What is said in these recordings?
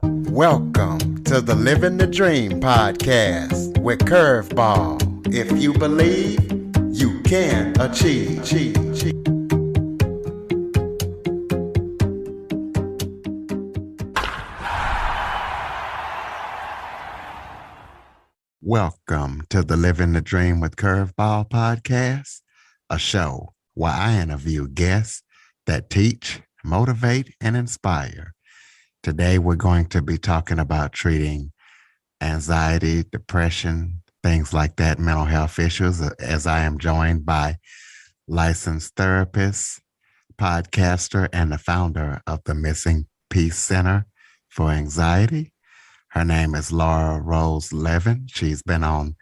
Welcome to the Living the Dream podcast with Curveball. If you believe, you can achieve. Welcome to the Living the Dream with Curveball podcast, a show where I interview guests that teach, motivate, and inspire. Today, we're going to be talking about treating anxiety, depression, things like that, mental health issues, as I am joined by licensed therapist, podcaster, and the founder of the Missing Piece Center for Anxiety. Her name is Laura Rhodes-levin. She's been on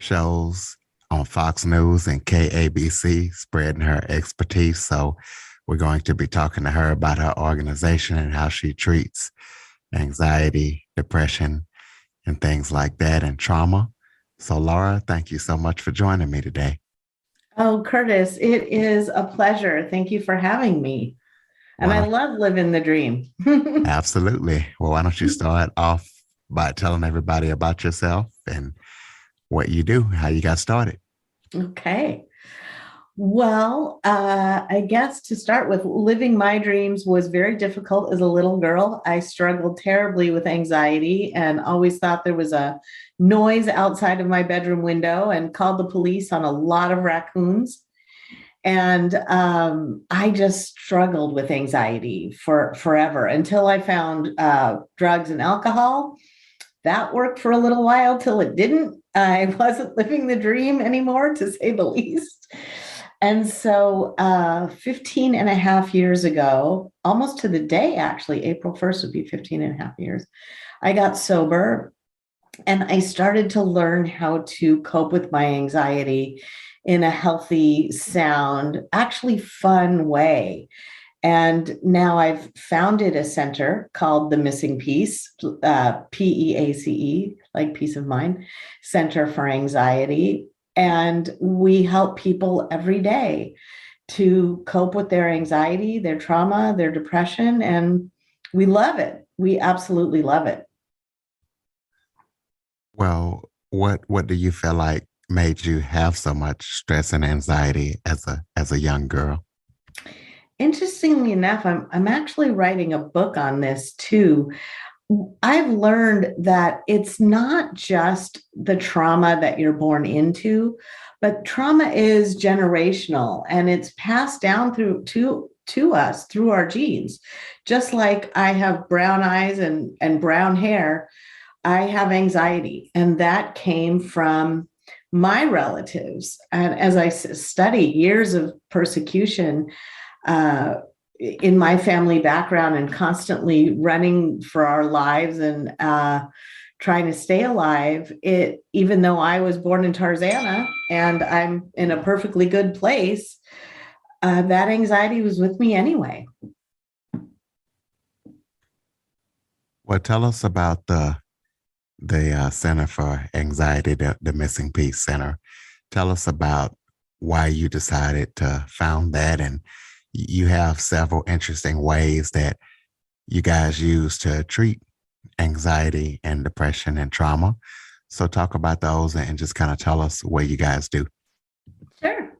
shows on Fox News and KABC, spreading her expertise. So we're going to be talking to her about her organization and how she treats anxiety, depression, and things like that, and trauma. So Laura, thank you so much for joining me today. Oh, Curtis, it is a pleasure. Thank you for having me. And I love living the dream. Absolutely. Well, why don't you start off by telling everybody about yourself and what you do, how you got started? Okay. Well, I guess to start with, living my dreams was very difficult as a little girl. I struggled terribly with anxiety and always thought there was a noise outside of my bedroom window and called the police on a lot of raccoons. And I just struggled with anxiety for forever until I found drugs and alcohol. That worked for a little while till it didn't. I wasn't living the dream anymore, to say the least. And so 15 and a half years ago, almost to the day, actually, April 1st would be 15 and a half years, I got sober and I started to learn how to cope with my anxiety in a healthy, sound, actually fun way. And now I've founded a center called The Missing Piece, PEACE, like Peace of Mind, Center for Anxiety. And we help people every day to cope with their anxiety, their trauma, their depression, and we love it. We absolutely love it. Well, what do you feel like made you have so much stress and anxiety as a young girl? Interestingly enough, I'm actually writing a book on this too. I've learned that it's not just the trauma that you're born into, but trauma is generational and it's passed down through to us through our genes. Just like I have brown eyes and brown hair, I have anxiety, and that came from my relatives. And as I study years of persecution, in my family background and constantly running for our lives and trying to stay alive, even though I was born in Tarzana and I'm in a perfectly good place, that anxiety was with me anyway. Well, tell us about the Center for Anxiety, the Missing Piece Center. Tell us about why you decided to found that, and you have several interesting ways that you guys use to treat anxiety and depression and trauma. So talk about those and just kind of tell us what you guys do. Sure.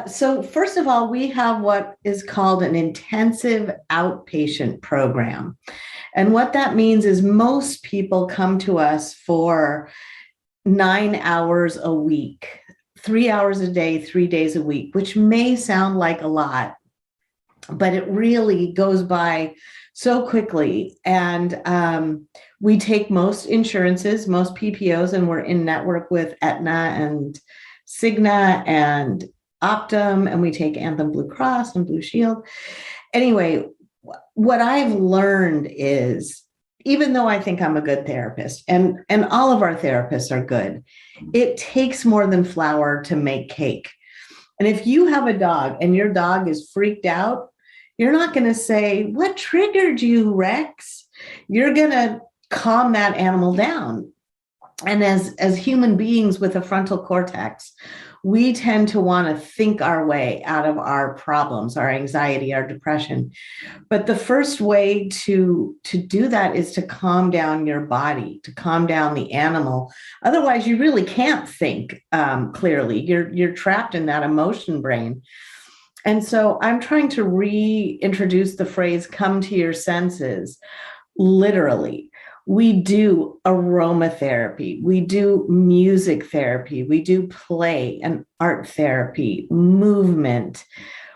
So first of all, we have what is called an intensive outpatient program. And what that means is most people come to us for 9 hours a week. 3 hours a day, 3 days a week, which may sound like a lot, but it really goes by so quickly. And we take most insurances, most PPOs, and we're in network with Aetna and Cigna and Optum, and we take Anthem Blue Cross and Blue Shield. Anyway, what I've learned is, even though I think I'm a good therapist, and all of our therapists are good, it takes more than flour to make cake. And if you have a dog and your dog is freaked out, you're not going to say, "What triggered you, Rex?" You're going to calm that animal down. And as human beings with a frontal cortex, we tend to want to think our way out of our problems, our anxiety, our depression. But the first way to do that is to calm down your body, to calm down the animal. Otherwise, you really can't think clearly. You're trapped in that emotion brain. And so I'm trying to reintroduce the phrase "come to your senses." Literally, we do aromatherapy, we do music therapy, we do play and art therapy, movement.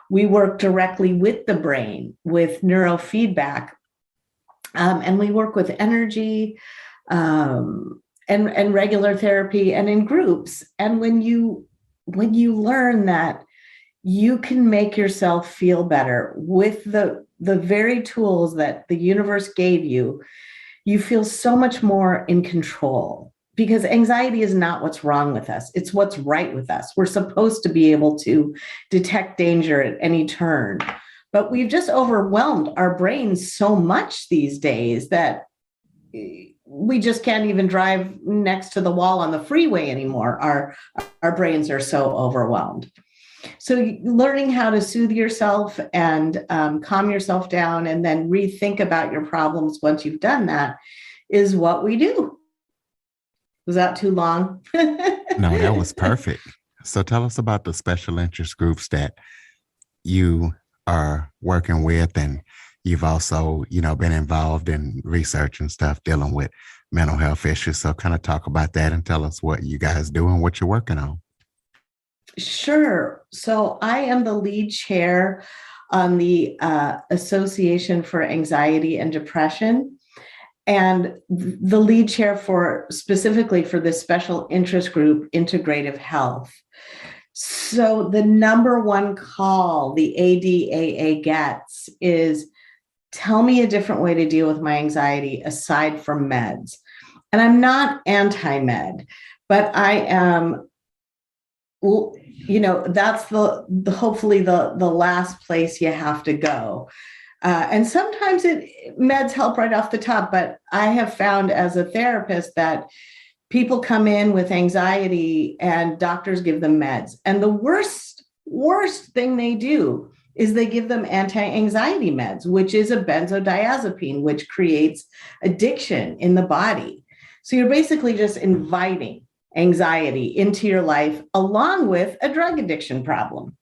We work directly with the brain with neurofeedback, and we work with energy, and regular therapy and in groups. And when you learn that you can make yourself feel better with the very tools that the universe gave you, you feel so much more in control, because anxiety is not what's wrong with us. It's what's right with us. We're supposed to be able to detect danger at any turn, but we've just overwhelmed our brains so much these days that we just can't even drive next to the wall on the freeway anymore. Our brains are so overwhelmed. So learning how to soothe yourself and calm yourself down and then rethink about your problems once you've done that is what we do. Was that too long? No, that was perfect. So tell us about the special interest groups that you are working with, and you've also, been involved in research and stuff dealing with mental health issues. So kind of talk about that and tell us what you guys do and what you're working on. Sure. So I am the lead chair on the Association for Anxiety and Depression, and the lead chair specifically for this special interest group, Integrative Health. So the number one call the ADAA gets is, tell me a different way to deal with my anxiety aside from meds. And I'm not anti-med, but I am, that's the hopefully the last place you have to go. And sometimes meds help right off the top, but I have found as a therapist that people come in with anxiety and doctors give them meds. And the worst thing they do is they give them anti-anxiety meds, which is a benzodiazepine, which creates addiction in the body. So you're basically just inviting anxiety into your life along with a drug addiction problem.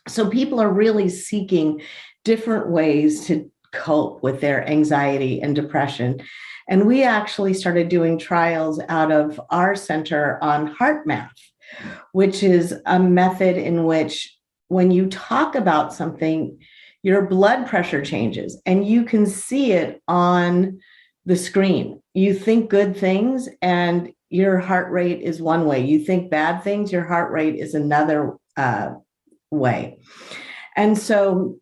So people are really seeking different ways to cope with their anxiety and depression. And we actually started doing trials out of our center on HeartMath, which is a method in which when you talk about something, your blood pressure changes and you can see it on the screen. You think good things and your heart rate is one way. You think bad things, your heart rate is another way. And so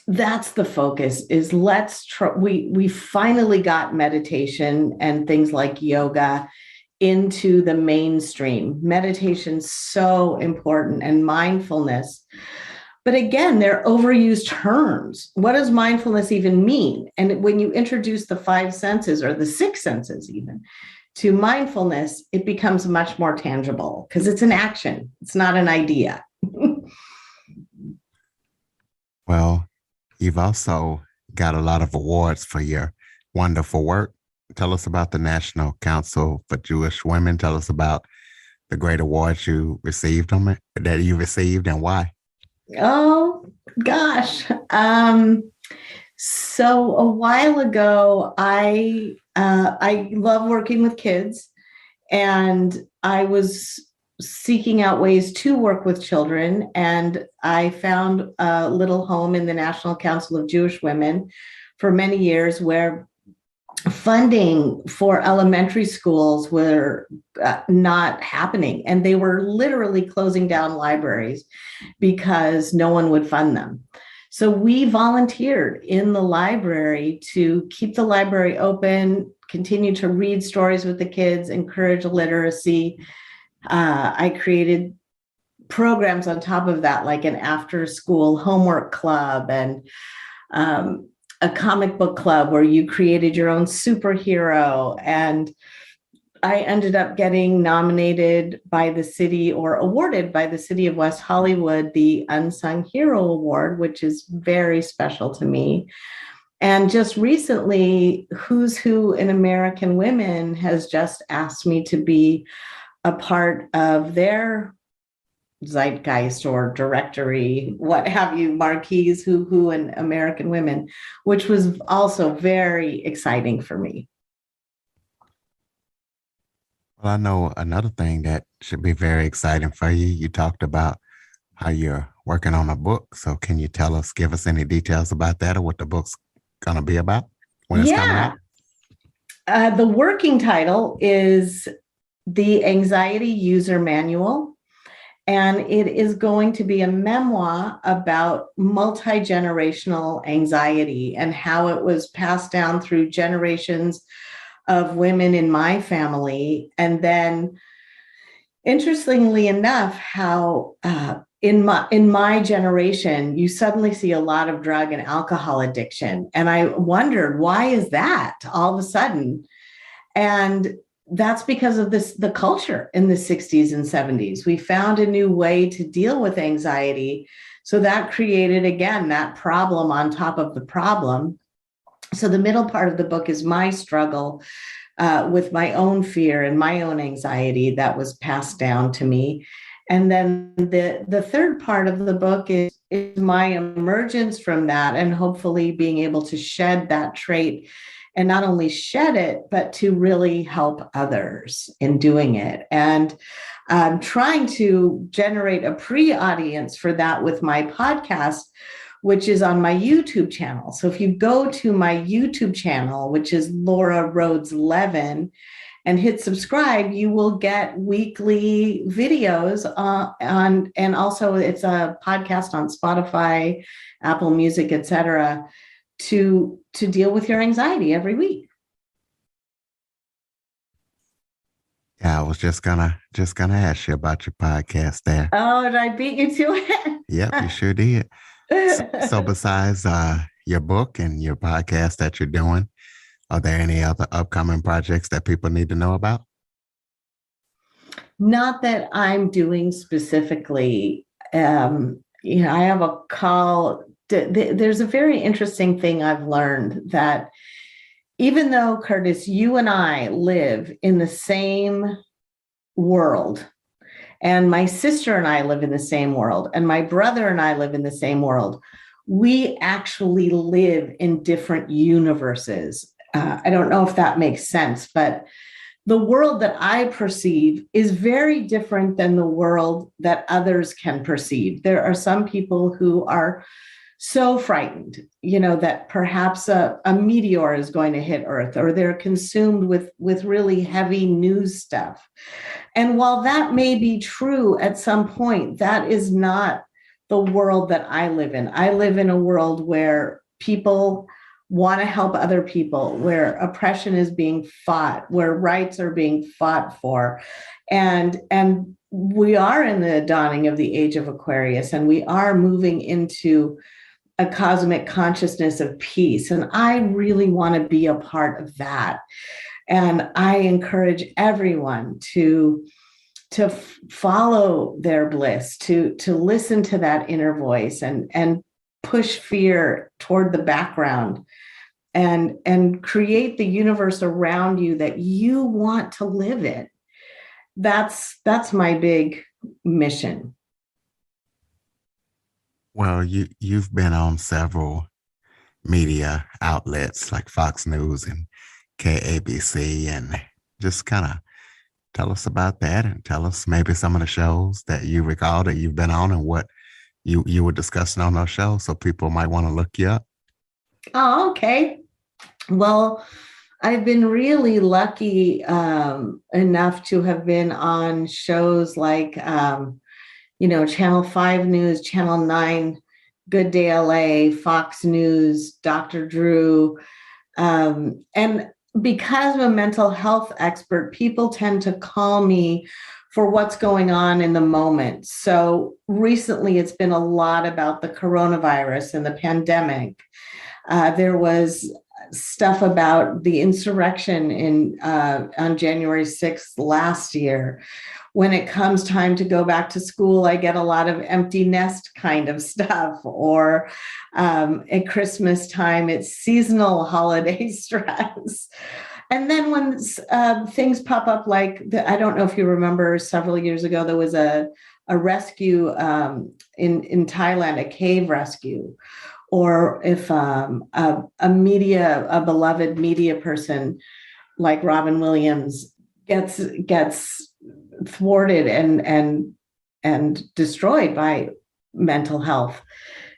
that's the focus, is let's try. We finally got meditation and things like yoga into the mainstream. Meditation's so important, and mindfulness. But again, they're overused terms. What does mindfulness even mean? And when you introduce the five senses, or the six senses even, to mindfulness, it becomes much more tangible because it's an action. It's not an idea. Well, you've also got a lot of awards for your wonderful work. Tell us about the National Council for Jewish Women. Tell us about the great awards you received and why. Oh, gosh. So a while ago, I love working with kids, and I was seeking out ways to work with children. And I found a little home in the National Council of Jewish Women for many years, where funding for elementary schools were not happening. And they were literally closing down libraries because no one would fund them. So we volunteered in the library to keep the library open, continue to read stories with the kids, encourage literacy. I created programs on top of that, like an after-school homework club and a comic book club where you created your own superhero. And I ended up getting nominated by the city or awarded by the city of West Hollywood the Unsung Hero Award, which is very special to me. And just recently, Who's Who in American Women has just asked me to be a part of their zeitgeist or directory, what have you, marquees, Who in American Women, which was also very exciting for me. Well, I know another thing that should be very exciting for you. You talked about how you're working on a book. So can you give us any details about that or what the book's going to be about when it's coming Yeah. out? The working title is The Anxiety User Manual, and it is going to be a memoir about multi-generational anxiety and how it was passed down through generations of women in my family. And then, interestingly enough, how in my generation, you suddenly see a lot of drug and alcohol addiction. And I wondered, why is that all of a sudden? And that's because of the culture in the 60s and 70s. We found a new way to deal with anxiety. So that created, again, that problem on top of the problem. So the middle part of the book is my struggle with my own fear and my own anxiety that was passed down to me. And then the third part of the book is my emergence from that and hopefully being able to shed that trait and not only shed it, but to really help others in doing it. And I'm trying to generate a pre-audience for that with my podcast, which is on my YouTube channel. So if you go to my YouTube channel, which is Laura Rhodes-levin, and hit subscribe, you will get weekly videos on, and also it's a podcast on Spotify, Apple Music, etc., to deal with your anxiety every week. Yeah, I was just gonna ask you about your podcast there. Oh, did I beat you to it? Yep, you sure did. So besides your book and your podcast that you're doing, are there any other upcoming projects that people need to know about? Not that I'm doing specifically. I have a call. There's a very interesting thing I've learned, that even though, Curtis, you and I live in the same world, and my sister and I live in the same world, and my brother and I live in the same world, we actually live in different universes. I don't know if that makes sense, but the world that I perceive is very different than the world that others can perceive. There are some people who are so frightened, that perhaps a meteor is going to hit Earth, or they're consumed with really heavy news stuff. And while that may be true at some point, that is not the world that I live in. I live in a world where people want to help other people, where oppression is being fought, where rights are being fought for. And we are in the dawning of the age of Aquarius, and we are moving into a cosmic consciousness of peace. And I really want to be a part of that. And I encourage everyone to follow their bliss, to listen to that inner voice and push fear toward the background and create the universe around you that you want to live in. That's my big mission. Well, you've been on several media outlets like Fox News and KABC, and just kind of tell us about that and tell us maybe some of the shows that you recall that you've been on and what you were discussing on those shows, so people might want to look you up. Oh, okay. Well, I've been really lucky enough to have been on shows like, Channel 5 News, Channel 9, Good Day LA, Fox News, Dr. Drew. And because I'm a mental health expert, people tend to call me for what's going on in the moment. So recently, it's been a lot about the coronavirus and the pandemic. There was stuff about the insurrection on January 6th last year. When it comes time to go back to school, I get a lot of empty nest kind of stuff. Or at Christmas time, it's seasonal holiday stress. And then when things pop up, like I don't know if you remember, several years ago, there was a rescue in Thailand, a cave rescue. Or if a beloved media person like Robin Williams gets thwarted and destroyed by mental health,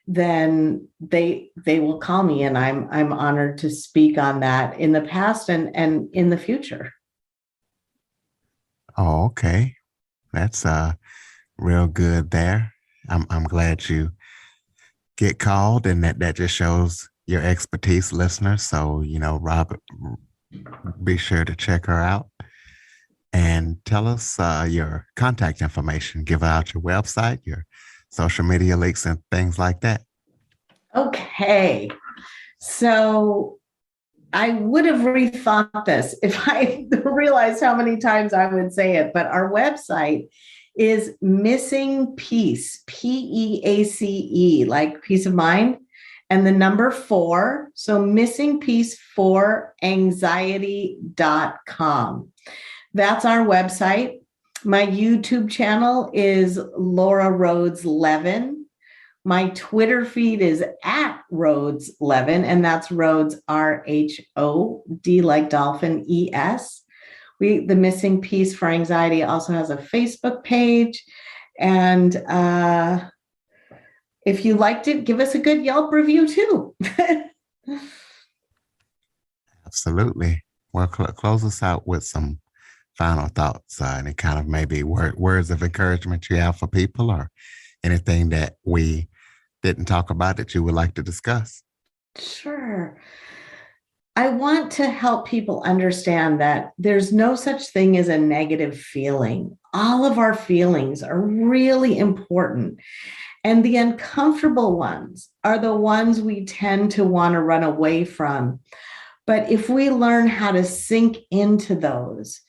then they will call me, and I'm honored to speak on that in the past and in the future. Oh, okay. That's real good there. I'm glad you get called, and that just shows your expertise, listeners. So, Robert, be sure to check her out and tell us your contact information. Give out your website, your social media links, and things like that. Okay. So I would have rethought this if I realized how many times I would say it, but our website is Missing Peace, PEACE, like peace of mind, and the number 4. So missingpeace4anxiety.com. That's our website. My YouTube channel is Laura Rhodes-levin. My Twitter feed is at Rhodes-levin, and that's Rhodes, RHOD, like dolphin, ES. The Missing Peace for Anxiety also has a Facebook page. And if you liked it, give us a good Yelp review too. Absolutely. Well, close us out with some final thoughts, any kind of maybe words of encouragement you have for people, or anything that we didn't talk about that you would like to discuss. Sure. I want to help people understand that there's no such thing as a negative feeling. All of our feelings are really important. And the uncomfortable ones are the ones we tend to want to run away from. But if we learn how to sink into those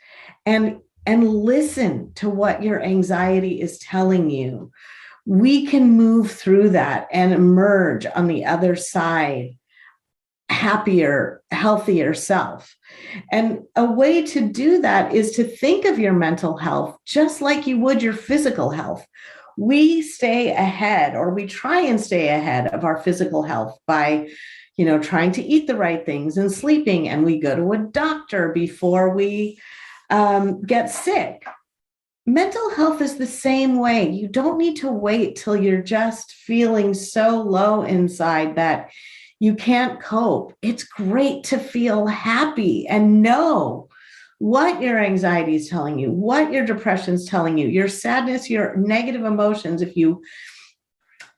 and listen to what your anxiety is telling you, we can move through that and emerge on the other side happier, healthier self. And a way to do that is to think of your mental health just like you would your physical health. We stay ahead, or we try and stay ahead of our physical health by, trying to eat the right things and sleeping. And we go to a doctor before we get sick. Mental health is the same way. You don't need to wait till you're just feeling so low inside that you can't cope. It's great to feel happy and know what your anxiety is telling you, what your depression is telling you, your sadness, your negative emotions.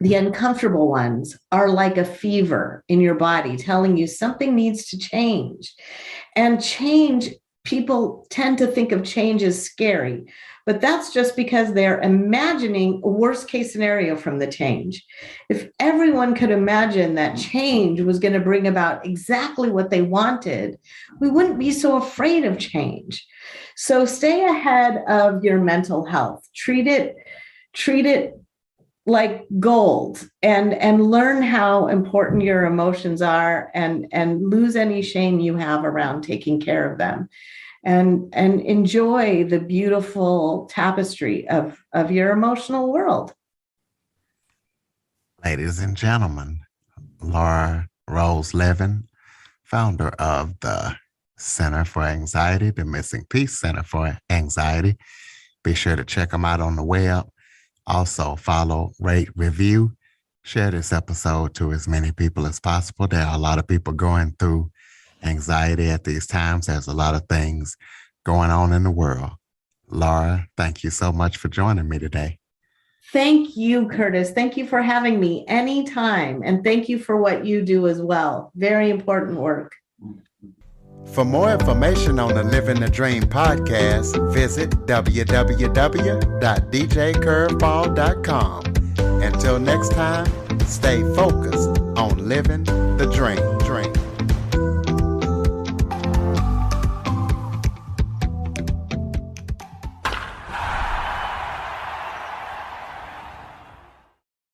The uncomfortable ones are like a fever in your body telling you something needs to change. And change, people tend to think of change as scary, but that's just because they're imagining a worst case scenario from the change. If everyone could imagine that change was going to bring about exactly what they wanted, we wouldn't be so afraid of change. So stay ahead of your mental health. Treat it like gold, and learn how important your emotions are, and lose any shame you have around taking care of them. And enjoy the beautiful tapestry of your emotional world. Ladies and gentlemen, Laura Rhodes-levin, founder of the Center for Anxiety, the Missing Peace Center for Anxiety. Be sure to check them out on the web. Also follow, rate, review, share this episode to as many people as possible. There are a lot of people going through anxiety at these times. There's a lot of things going on in the world. Laura, thank you so much for joining me today. Thank you, Curtis. Thank you for having me anytime. And thank you for what you do as well. Very important work. For more information on the Living the Dream podcast, visit www.djcurveball.com. Until next time, stay focused on living the dream.